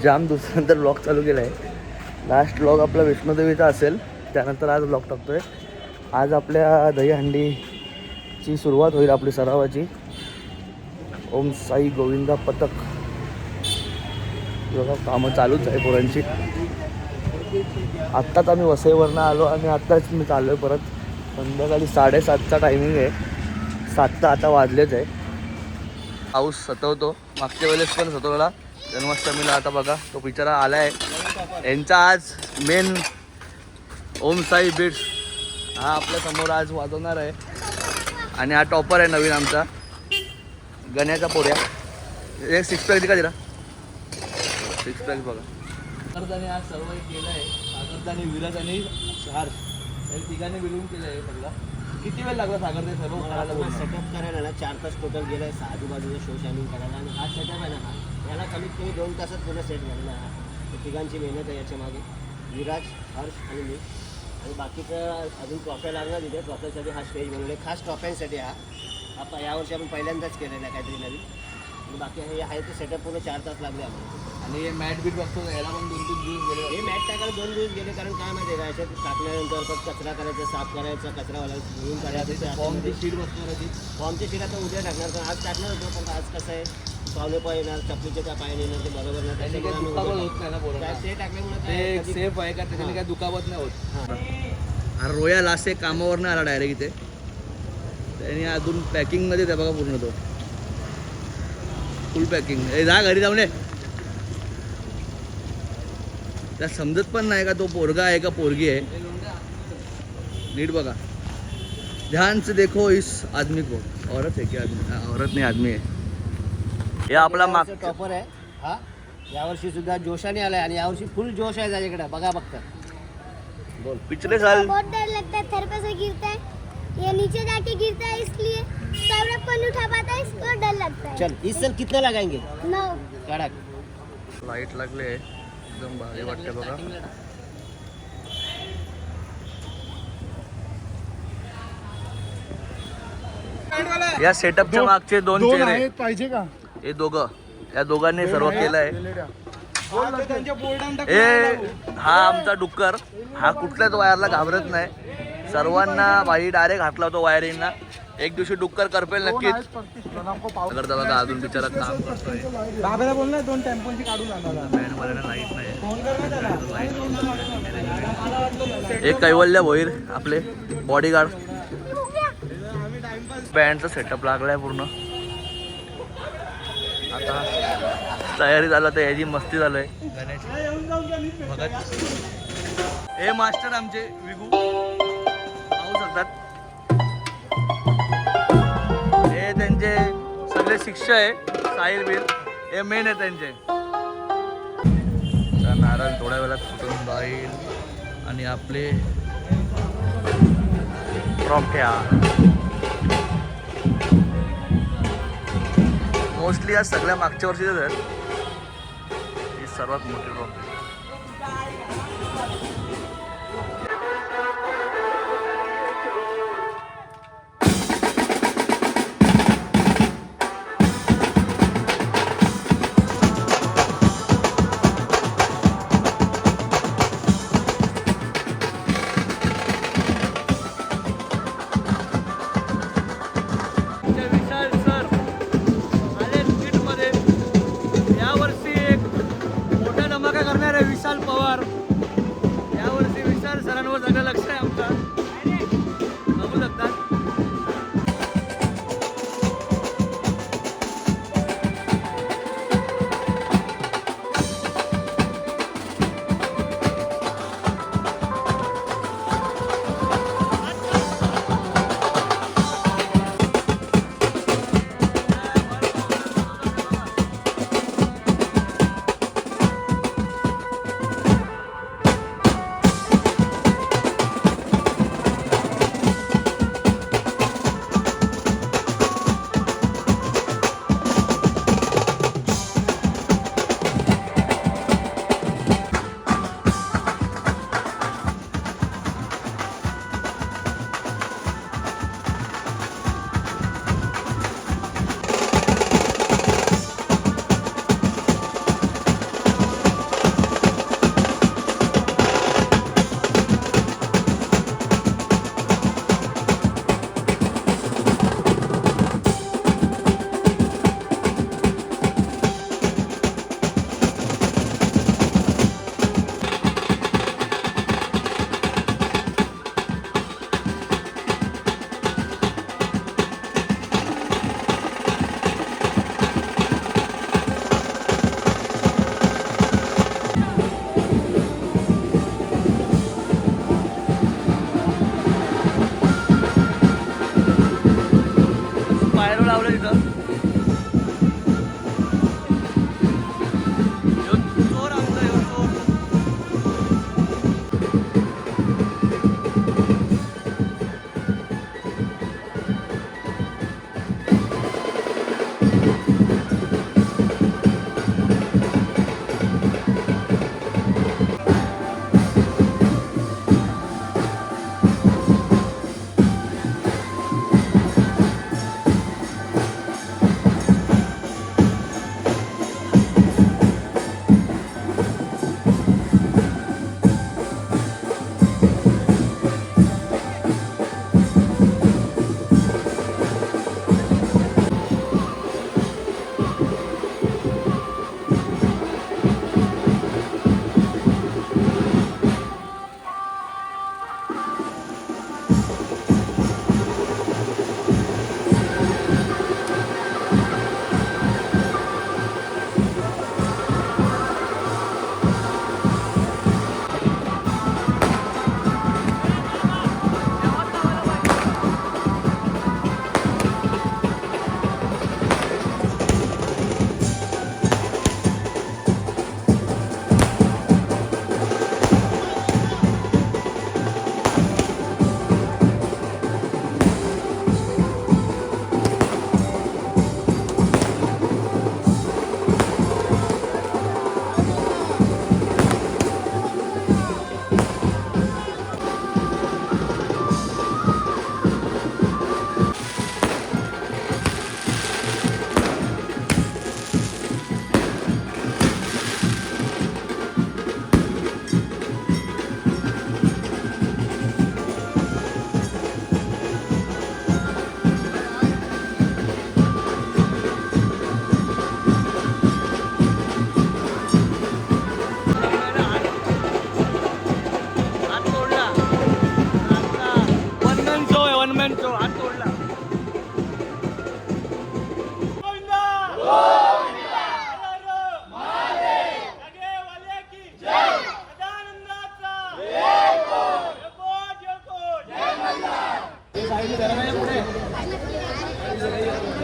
जाम दिवसानंतर ब्लॉग चालू केला आहे. लास्ट ब्लॉग आपला वैष्णोदेवीचा असेल, त्यानंतर आज ब्लॉग टाकतोय. आज आपल्या दहीहंडीची सुरुवात होईल आपली सरावाची. ओम साई गोविंदा पथक बघा कामं चालूच आहे पोरांची. आत्ताच आम्ही वसईवरनं आलो आणि आत्ताच मी चाललो आहे परत. संध्याकाळी 7:30चा टायमिंग आहे. 7 तर आता वाजलेच आहे. पाऊस सतवतो, मागच्या वेळेस पण सतवला जन्माष्टमीला. आता बघा तो बिचारा आला आहे. यांचा आज मेन ओम साई बीट्स हा आपल्या समोर आज वाजवणार आहे. आणि हा टॉपर आहे नवीन आमचा गण्याचा पोऱ्या. एक 6 पॅक दिका जरा, 6 पॅक बघा. सागरदाने आज सर्व केलं आहे. सागरदाने विराज आणि हर्ष या तिघांनी मिळून केलं आहे सगळं. किती वेळ लागला सागर ते सर्व करायला? सेटअप करायला ना 4 तास टोटल गेलं आहे. आजूबाजूला शो शायनिंग करायला. आणि हा सेटअप आहे ना, याला कमीत कमी 2 तासात पूर्ण सेट झालेला आहे. तर तिघांची मेहनत आहे याच्या मागे, विराज, हर्ष आणि मी. आणि बाकीचं अजून ट्रॉफ्या लागणार तिथे. ट्रॉफ्यासाठी हा स्टेज बनवले खास ट्रॉफ्यांसाठी. हा यावर्षी आपण पहिल्यांदाच केलेला आहे काहीतरी नवीन. आणि बाकी हे आहे ते सेटअप पूर्ण 4 तास लागले आम्हाला. आणि हे मॅट बीट बघतो याला पण 2-3 दिवस गेले. हे मॅट टाकायला 2 दिवस गेले. कारण काय माहिती आहे का, याच्यात टाकल्यानंतर परत कचरा करायचा, साफ करायचा, कचरावाला धुवून काढायचं. फॉर्मची शीट बसणार होती. फॉर्मची शीट आता उद्या टाकणार. तर आज टाकणार होतं, पण आज कसं आहे पावले पाय येणार, चपलीचे त्या पाय येणार, ते बरोबर नाही. त्याच्यामुळे दुखापत होत नाही ना पोरांना. ते टाकल्यामुळे ते एक सेफ आहे का, त्याच्याने काय दुखापत नाही होत. अरे रोया लास्ट एक कामावरनं आला डायरेक्ट इथे. त्याने अजून पॅकिंगमध्ये त्या बघा पूर्ण तो फुल पॅकिंग. हे जा घरी जाऊन ये. त्या समजत पण नाही का तो पोरगा आहे का पोरगी आहे. नीट बघा, ध्यान से देखो इस आदमी को. औरत है की आदमी? औरत नाही, आदमी आहे. हे आपला माग टॉपर आहे हा. यावर्षी सुद्धा जोशाने आलाय आणि यावर्षी फुल जोश आहे त्याच्याकडे. बघा बघता बोल. पिछले साल बहुत डर लगता है, सर पे से गिरता है, ये नीचे जाके गिरता है, इसलिए सौरभ को नहीं उठा पाता है, इसको डर लगता है. चल इस साल कितना लगाएंगे? 9. कडक लाईट लागले, एकदम भारी वाटते बघा. या सेटअपच्या मागचे 2 चेहरे पाहिजे का? हे दोघं, या दोघांनी सर्व केलंय. हा आमचा डुक्कर, हा कुठल्याच वायरला घाबरत नाही. सर्वांना बाई डायरेक्ट हात लावतो वायरिंगला. एक दिवशी डुक्कर करपेल नक्कीच. करता बघा अजून बिचारा काम करतोय. बोल ना 2 टेम्पोची काढून आणायला. लाईट नाही. एक कैवल्य भोईर आपले बॉडीगार्ड. बँडचा सेटअप लागलाय पूर्ण. आता तयारी झालं तर याची मस्ती झालंय गाण्याची. भगत हे मास्टर आमचे विगू पाहू शकतात. हे त्यांचे सगळे शिष्य आहे. साहिल बिल हे मेन आहे त्यांचे. नारळ थोड्या वेळात फुटून जाईल. आणि आपले ट्रॉफ्या मोस्टली या सगळ्या मागच्या वर्षीच आहेत. ही सर्वात मोठी ट्रॉफी.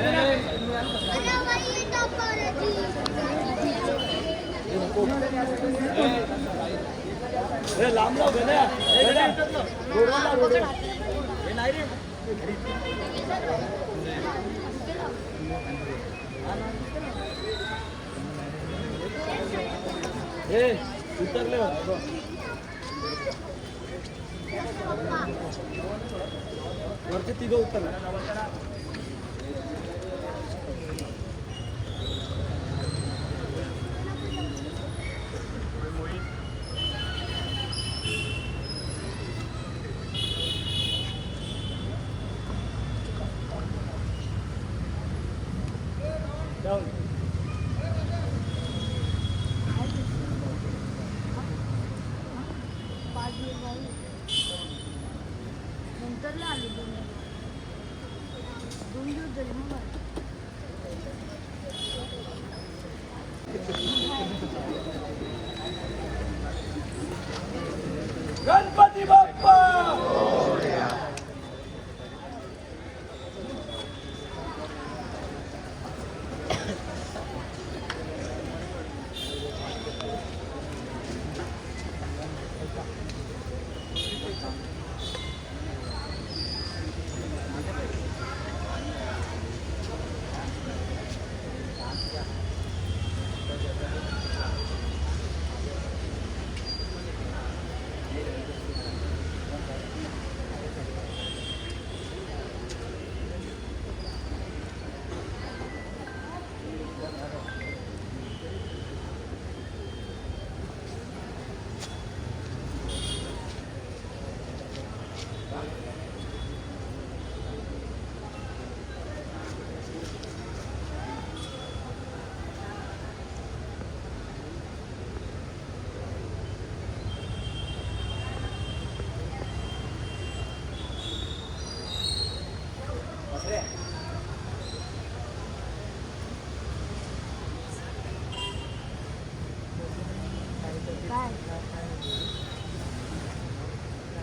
अरे भाई ये टॉप पर है लांब लाव गड्या. हे नाही रे. हे उतरले वरचे तिघं उतरले. नंतरला आले दोन दिवस झाले मग गणपती बाप्पा.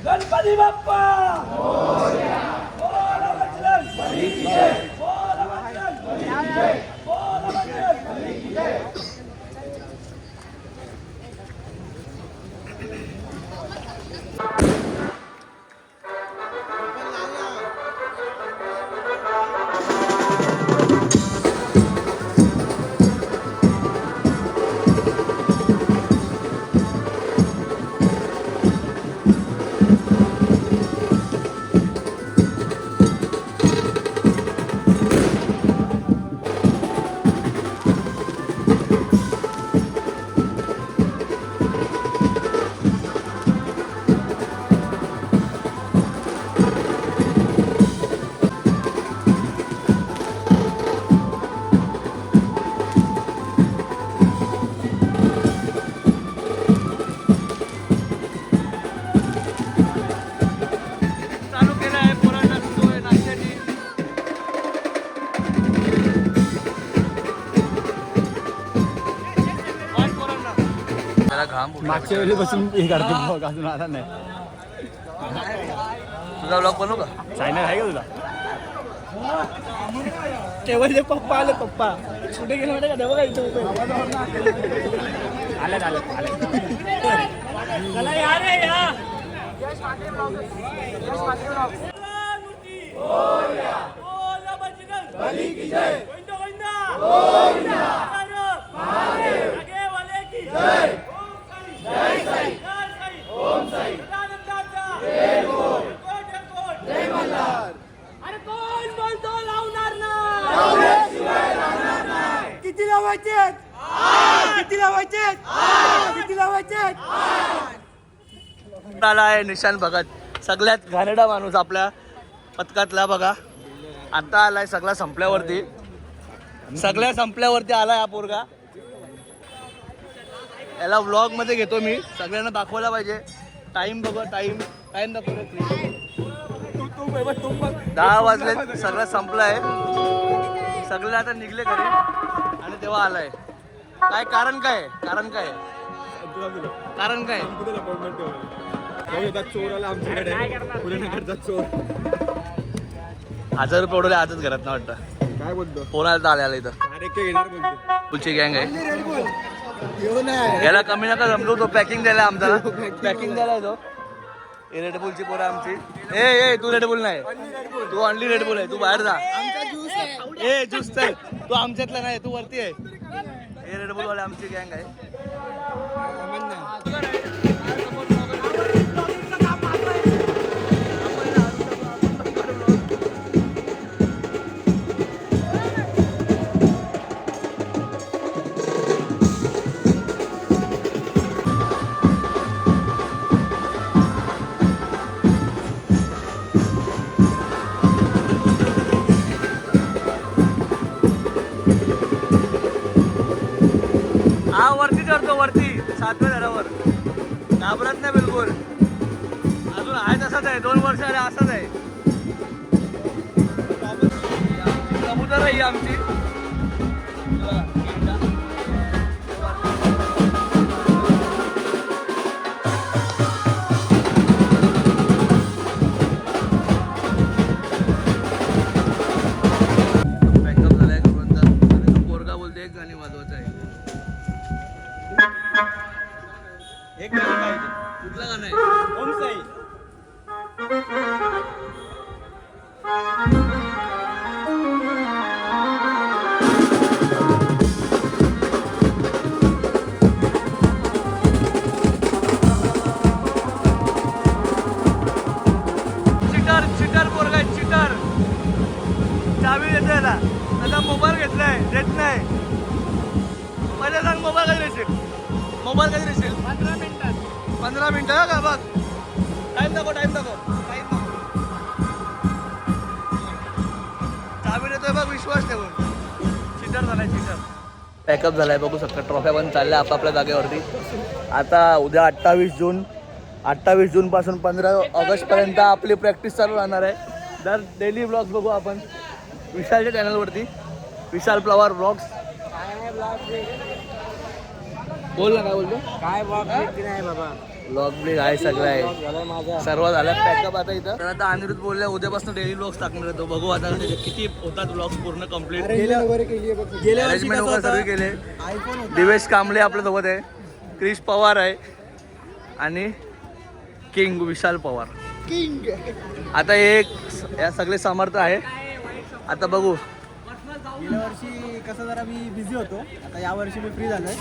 गणपती बाप्पा. बोल बजरंग बली की जय. बोल बजरंग बली की जय. बोल बजरंग बली की जय. घाम फुटला. मागच्या वेळी बसून हे करतो बघ, अजून आला नाही. तुझा ब्लॉग बनवू का? चायना आहे का तुला? तेव्हा पप्पा आले, पप्पा कुठे गेले माहिती का? तेव्हा काय इथे उभे. आले चला यार रे या. किती लावायचे? किती लावायचे? किती लावायचे? आला आहे निशान भगत, सगळ्यात घाणेरडा माणूस आपल्या पथकातला बघा. आता आलाय सगळा संपल्यावरती, सगळ्या संपल्यावरती आलाय हा पोरगा. याला व्लॉग मध्ये घेतो मी, सगळ्यांना दाखवायला पाहिजे. टाइम बघा, टाइम दाखवतो. 10 वाजले, सगळं संपलंय. सगळे आता निघले घरी आणि तेव्हा आलाय. काय कारण काय? कारण काय? कारण काय? चोर आला आमच्याकडे, पुण्याकडचा चोर. 1000 रुपये उडवले आजच घरात ना वाटतं. काय बोलतो? फोन आला आलेला इथं. अरे के घेणार बोलतो. पुढची गँग आहे. याला कमी नका जमलो, तो पॅकिंग द्यायला आमचा. पॅकिंग द्यायला तो. रेडबुलची पोरं आमची. ए तू रेडबुल नाही, तू ऑनली रेडबुल आहे. तू बाहेर जा. ए ज्यूस चल, तू आमच्यातला नाही, तू वरती आहे. हे रेडबुल वाले आमची गँग आहे. हा वरती चढतो, वरती 7व्या घरावर. घाबरत नाही बिलकुल. अजून आहे तसाच आहे, 2 वर्ष आले असाच आहे. कबूतर आहे ही आमची. बॅकअप झालाय करूनचा. पोरगा बोलते एक गाणी वाजवायचं आहे. एक गाणं पाहिजे. कुठलं गाणं आहे? ओम साई. चिटर पोरगा आहे, चिटर. चावी देते याला. आता मोबाईल घेतलाय, देत नाही. पहिले सांग मोबाईल कधी देशील? मोबाईल कधी देशील? 15 मिनिटात. 15 मिनिटं का बघ. टाइम दाखव. चावी देतोय बघ, विश्वास ठेवून. चिटर झालाय, चिटर. पॅकअप झालाय, बघू शकता. ट्रॉफ्या पण चालल्या आपापल्या जागेवरती. आता उद्या 28 जून पासून 15 ऑगस्टपर्यंत आपली प्रॅक्टिस चालू राहणार आहे. दर डेली ब्लॉग्स बघू आपण विशालच्या चॅनलवरती, विशाल पवार ब्लॉग्स. बोल ना, काय बोलतो? काय ब्लॉग नाही बाबा. ब्लॉग ब्लिग आहे, सगळं आहे, झालं माझा. सर्व झालं पॅकअप आता इथं. तर आता अनिरुद्ध बोलल्या उद्यापासून डेली ब्लॉग्स टाकणार आहे. तो बघू आता किती होतात ब्लॉग्स पूर्ण कम्प्लीट. गेल्या मॅनेजमेंट वगैरे सर्व केले. आयफोन होता. दिवेश कांबळे आपल्यासोबत आहे, क्रिश पवार आहे आणि किंग विशाल पवार. आता या सगळे समर्थ आहे. आता बघू. गेल्या वर्षी कसं जरा मी बिझी होतो, आता यावर्षी मी फ्री झालोय.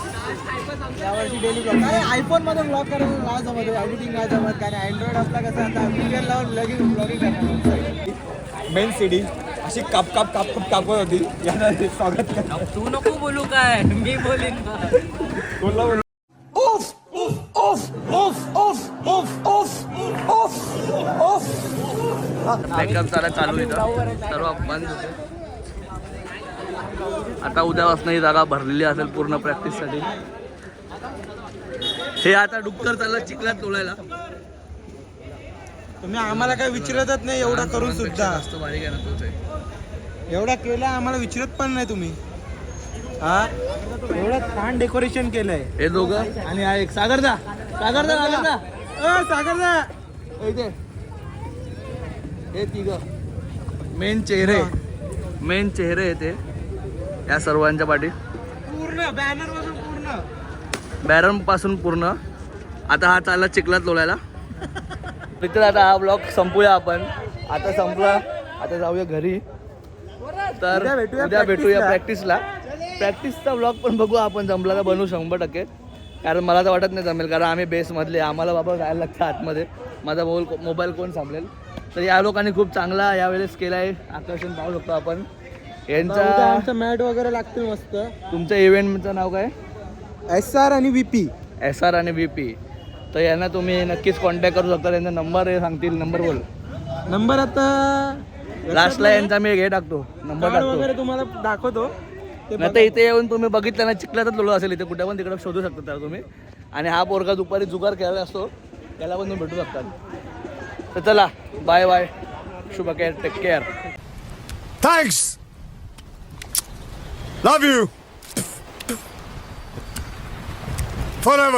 यावर्षी डेली ब्लॉग. आयफोन मधून ब्लॉग करायला नाही जमत, एडिटिंग नाही जमत. कारण अँड्रॉइड असला कसं आता फिगर लावून ब्लॉगिंग करणार. मेन सीडी अशी कापत होती. यांना स्वागत कर. तू नको बोलू काय, मी बोलीन. बोलला बॅकअप चालू इथं, सर्व बंद होते. आता उद्यापासून ही जागा भरलेली असेल पूर्ण प्रॅक्टिससाठी. हे आता डुक्कर चालला चिखलात तोलायला. तुम्ही आम्हाला काय विचारतच नाही, एवढा करून सुद्धा. जास्त बारीक आहे ना तोच आहे. एवढा केला आम्हाला विचारत पण नाही तुम्ही. हा एवढं छान डेकोरेशन केलंय. हे दोघं आणि हा एक सागरदा सागरदा सागरदा इथे हे तिघ मेन चेहरे आहे ते या सर्वांच्या पाठी पूर्ण बॅनर पासून पूर्ण बॅरन पासून पूर्ण. आता हा चालला चिखलात लोळायला. मित्र आता हा ब्लॉग संपूया आपण. आता संपला, आता जाऊया घरी. तर उद्या भेटूया प्रॅक्टिसला. प्रॅक्टिसचा ब्लॉग पण बघू आपण, जमला तर बनवू 100%. कारण मला तर वाटत नाही जमेल, कारण आम्ही बेसमधले, आम्हाला बाबा जायला लागतं आतमध्ये. माझा मोबाईल कोण सांभळेल. तर या लोकांनी खूप चांगला यावेळेस केला आहे. आकर्षण पाहू शकतो आपण यांचा. मॅट वगैरे लागतील मस्त. तुमच्या इव्हेंटचं नाव काय? SR आणि VP. SR आणि VP. तर यांना तुम्ही नक्कीच कॉन्टॅक्ट करू शकता. त्यांचा नंबर सांगतील. नंबर बोल. नंबर आता लास्टला यांचा मी हे टाकतो, नंबर कार्ड टाकतो. वगैरे तुम्हाला दाखवतो. नाही तर इथे येऊन तुम्ही बघितलं ना, चिखलातच लोळ असेल इथे, कुठे पण तिकडे शोधू शकता त्याला तुम्ही. आणि हा पोरगा दुपारी जुगार खेळायला असतो, त्याला पण तुम्ही भेटू शकता. तर चला, बाय बाय, शुभ care, take care. Thanks. Love you. Forever.